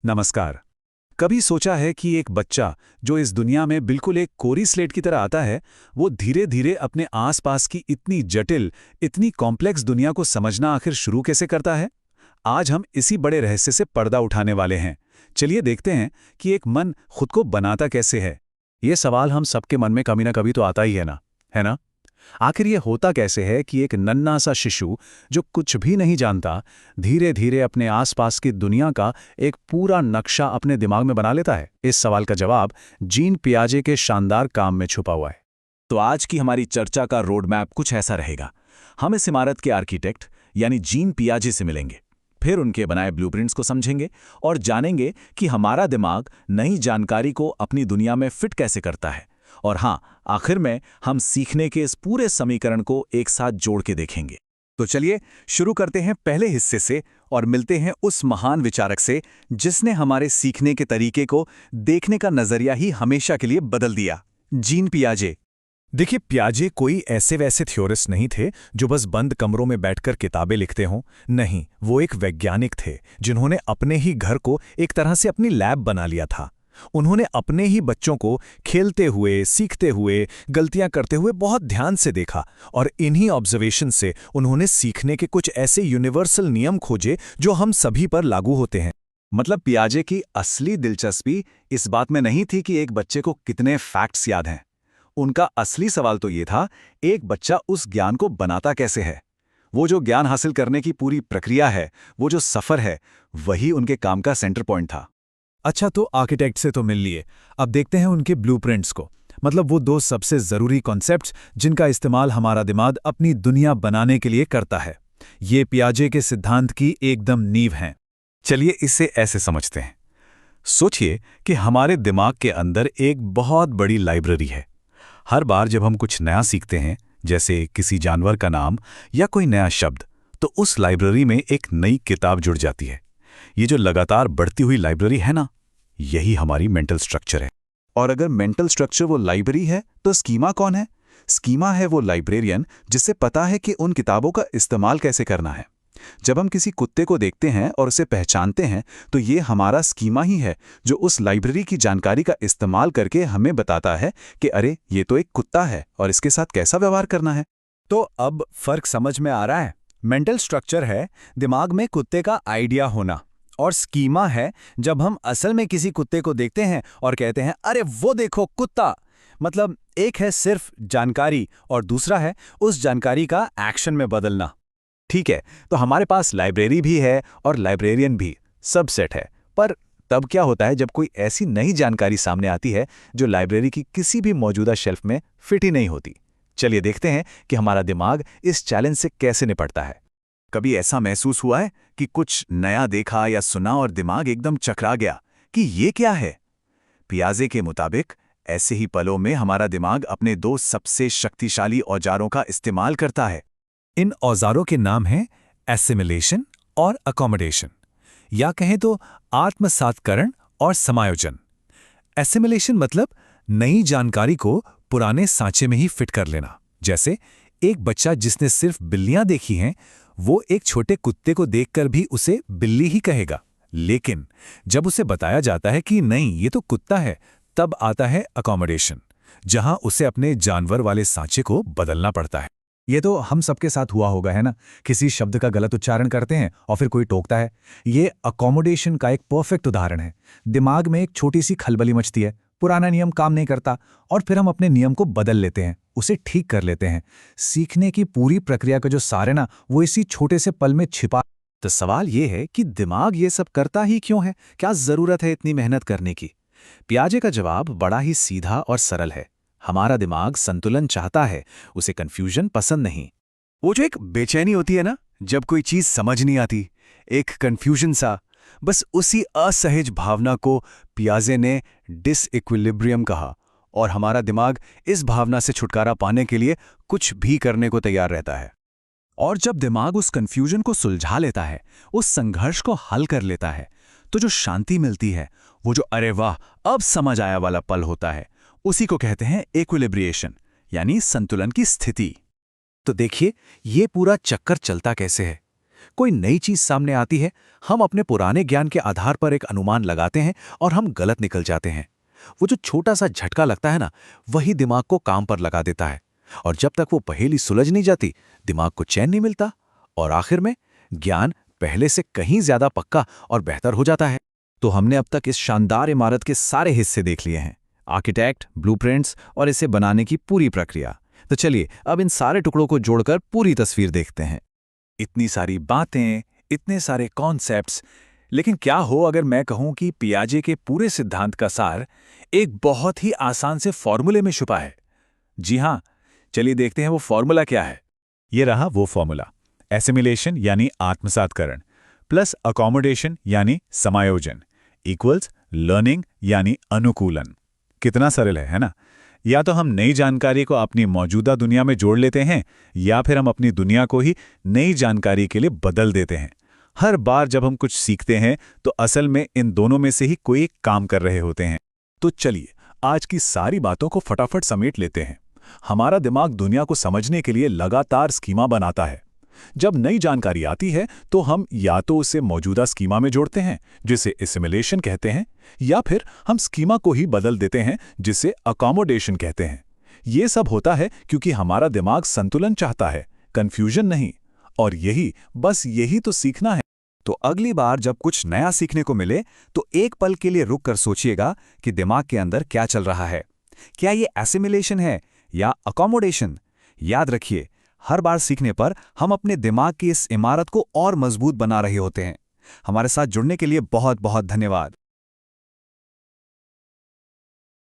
नमस्कार। कभी सोचा है कि एक बच्चा जो इस दुनिया में बिल्कुल एक कोरी स्लेट की तरह आता है, वो धीरे धीरे अपने आसपास की इतनी जटिल, इतनी कॉम्प्लेक्स दुनिया को समझना आखिर शुरू कैसे करता है? आज हम इसी बड़े रहस्य से पर्दा उठाने वाले हैं। चलिए देखते हैं कि एक मन खुद को बनाता कैसे है। ये सवाल हम सबके मन में कभी ना कभी तो आता ही है ना, है ना? आखिर ये होता कैसे है कि एक नन्हा सा शिशु जो कुछ भी नहीं जानता, धीरे धीरे अपने आसपास की दुनिया का एक पूरा नक्शा अपने दिमाग में बना लेता है? इस सवाल का जवाब जीन पियाजे के शानदार काम में छुपा हुआ है। तो आज की हमारी चर्चा का रोड मैप कुछ ऐसा रहेगा। हम इस इमारत के आर्किटेक्ट यानी जीन पियाजे से मिलेंगे, फिर उनके बनाए ब्लूप्रिंट्स को समझेंगे और जानेंगे कि हमारा दिमाग नई जानकारी को अपनी दुनिया में फिट कैसे करता है। और हाँ, आखिर में हम सीखने के इस पूरे समीकरण को एक साथ जोड़ के देखेंगे। तो चलिए शुरू करते हैं पहले हिस्से से और मिलते हैं उस महान विचारक से जिसने हमारे सीखने के तरीके को, देखने का नजरिया ही हमेशा के लिए बदल दिया, जीन पियाजे। देखिए, पियाजे कोई ऐसे वैसे थ्योरिस्ट नहीं थे जो बस बंद कमरों में बैठकर किताबें लिखते हों। नहीं, वो एक वैज्ञानिक थे जिन्होंने अपने ही घर को एक तरह से अपनी लैब बना लिया था। उन्होंने अपने ही बच्चों को खेलते हुए, सीखते हुए, गलतियां करते हुए बहुत ध्यान से देखा और इन्हीं ऑब्जर्वेशन से उन्होंने सीखने के कुछ ऐसे यूनिवर्सल नियम खोजे जो हम सभी पर लागू होते हैं। मतलब पियाजे की असली दिलचस्पी इस बात में नहीं थी कि एक बच्चे को कितने फैक्ट्स याद हैं। उनका असली सवाल तो ये था, एक बच्चा उस ज्ञान को बनाता कैसे है। वो जो ज्ञान हासिल करने की पूरी प्रक्रिया है, वो जो सफर है, वही उनके काम का सेंटर पॉइंट था। अच्छा, तो आर्किटेक्ट से तो मिल लिए, अब देखते हैं उनके ब्लूप्रिंट्स को। मतलब वो दो सबसे जरूरी कॉन्सेप्ट्स जिनका इस्तेमाल हमारा दिमाग अपनी दुनिया बनाने के लिए करता है। ये पियाजे के सिद्धांत की एकदम नींव हैं। चलिए इसे ऐसे समझते हैं। सोचिए कि हमारे दिमाग के अंदर एक बहुत बड़ी लाइब्रेरी है। हर बार जब हम कुछ नया सीखते हैं, जैसे किसी जानवर का नाम या कोई नया शब्द, तो उस लाइब्रेरी में एक नई किताब जुड़ जाती है। ये जो लगातार बढ़ती हुई लाइब्रेरी है ना, यही हमारी मेंटल स्ट्रक्चर है। और अगर मेंटल स्ट्रक्चर वो लाइब्रेरी है, तो स्कीमा कौन है? स्कीमा है वो लाइब्रेरियन जिसे पता है कि उन किताबों का इस्तेमाल कैसे करना है। जब हम किसी कुत्ते को देखते हैं और उसे पहचानते हैं, तो ये हमारा स्कीमा ही है जो उस लाइब्रेरी की जानकारी का इस्तेमाल करके हमें बताता है कि अरे, ये तो एक कुत्ता है और इसके साथ कैसा व्यवहार करना है। तो अब फर्क समझ में आ रहा है। मेंटल स्ट्रक्चर है दिमाग में कुत्ते का आइडिया होना, और स्कीमा है जब हम असल में किसी कुत्ते को देखते हैं और कहते हैं अरे वो देखो कुत्ता। मतलब एक है सिर्फ जानकारी और दूसरा है उस जानकारी का एक्शन में बदलना। ठीक है, तो हमारे पास लाइब्रेरी भी है और लाइब्रेरियन भी, सब सेट है। पर तब क्या होता है जब कोई ऐसी नई जानकारी सामने आती है जो लाइब्रेरी की किसी भी मौजूदा शेल्फ में फिट ही नहीं होती? चलिए देखते हैं कि हमारा दिमाग इस चैलेंज से कैसे निपटता है। कभी ऐसा महसूस हुआ है कि कुछ नया देखा या सुना और दिमाग एकदम चकरा गया कि ये क्या है? पियाजे के मुताबिक ऐसे ही पलों में हमारा दिमाग अपने दो सबसे शक्तिशाली औजारों का इस्तेमाल करता है। इन औजारों के नाम हैं एसिमिलेशन और अकोमोडेशन, या कहें तो आत्मसात्करण और समायोजन। एसिमिलेशन मतलब नई जानकारी को पुराने सांचे में ही फिट कर लेना। जैसे एक बच्चा जिसने सिर्फ बिल्लियां देखी हैं, वो एक छोटे कुत्ते को देखकर भी उसे बिल्ली ही कहेगा। लेकिन जब उसे बताया जाता है कि नहीं, ये तो कुत्ता है, तब आता है अकोमोडेशन, जहां उसे अपने जानवर वाले सांचे को बदलना पड़ता है। ये तो हम सबके साथ हुआ होगा, है ना? किसी शब्द का गलत उच्चारण करते हैं और फिर कोई टोकता है। ये अकोमोडेशन का एक परफेक्ट उदाहरण है। दिमाग में एक छोटी सी खलबली मचती है, पुराना नियम काम नहीं करता और फिर हम अपने नियम को बदल लेते हैं, उसे ठीक कर लेते हैं। सीखने की पूरी प्रक्रिया का जो सार है ना, वो इसी छोटे से पल में छिपा। तो सवाल ये है कि दिमाग ये सब करता ही क्यों है? क्या जरूरत है इतनी मेहनत करने की? पियाजे का जवाब बड़ा ही सीधा और सरल है। हमारा दिमाग संतुलन चाहता है, उसे कंफ्यूजन पसंद नहीं। वो जो एक बेचैनी होती है ना, जब कोई चीज समझ नहीं आती, एक कंफ्यूजन सा, बस उसी असहज भावना को पियाजे ने डिसइक्विलिब्रियम कहा। और हमारा दिमाग इस भावना से छुटकारा पाने के लिए कुछ भी करने को तैयार रहता है। और जब दिमाग उस कंफ्यूजन को सुलझा लेता है, उस संघर्ष को हल कर लेता है, तो जो शांति मिलती है, वो जो अरे वाह अब समझ आया वाला पल होता है, उसी को कहते हैं इक्विलिब्रिएशन, यानी संतुलन की स्थिति। तो देखिए, ये पूरा चक्कर चलता कैसे है। कोई नई चीज सामने आती है, हम अपने पुराने ज्ञान के आधार पर एक अनुमान लगाते हैं और हम गलत निकल जाते हैं। वो जो छोटा सा झटका लगता है ना, वही दिमाग को काम पर लगा देता है। और जब तक वो पहेली सुलझ नहीं जाती, दिमाग को चैन नहीं मिलता और आखिर में ज्ञान पहले से कहीं ज्यादा पक्का और बेहतर हो जाता है। तो हमने अब तक इस शानदार इमारत के सारे हिस्से देख लिए हैं, आर्किटेक्ट, ब्लूप्रिंट्स और इसे बनाने की पूरी प्रक्रिया। तो चलिए अब इन सारे टुकड़ों को जोड़कर पूरी तस्वीर देखते हैं। इतनी सारी बातें, इतने सारे कॉन्सेप्ट्स, लेकिन क्या हो अगर मैं कहूं कि पियाजे के पूरे सिद्धांत का सार एक बहुत ही आसान से फॉर्मूले में छुपा है? जी हां, चलिए देखते हैं वो फॉर्मूला क्या है। ये रहा वो फॉर्मूला। एसिमिलेशन यानी आत्मसातकरण प्लस अकोमोडेशन यानी समायोजन इक्वल्स लर्निंग यानी अनुकूलन। कितना सरल है ना? या तो हम नई जानकारी को अपनी मौजूदा दुनिया में जोड़ लेते हैं, या फिर हम अपनी दुनिया को ही नई जानकारी के लिए बदल देते हैं। हर बार जब हम कुछ सीखते हैं तो असल में इन दोनों में से ही कोई एक काम कर रहे होते हैं। तो चलिए आज की सारी बातों को फटाफट समेट लेते हैं। हमारा दिमाग दुनिया को समझने के लिए लगातार स्कीमा बनाता है। जब नई जानकारी आती है तो हम या तो उसे मौजूदा स्कीमा में जोड़ते हैं, जिसे एसिमिलेशन कहते हैं, या फिर हम स्कीमा को ही बदल देते हैं, जिसे अकोमोडेशन कहते हैं। ये सब होता है क्योंकि हमारा दिमाग संतुलन चाहता है, कंफ्यूजन नहीं। और यही तो सीखना है। तो अगली बार जब कुछ नया सीखने को मिले तो एक पल के लिए रुक कर सोचिएगा कि दिमाग के अंदर क्या चल रहा है। क्या ये एसिमिलेशन है या अकोमोडेशन? याद रखिए, हर बार सीखने पर हम अपने दिमाग की इस इमारत को और मजबूत बना रहे होते हैं। हमारे साथ जुड़ने के लिए बहुत बहुत धन्यवाद।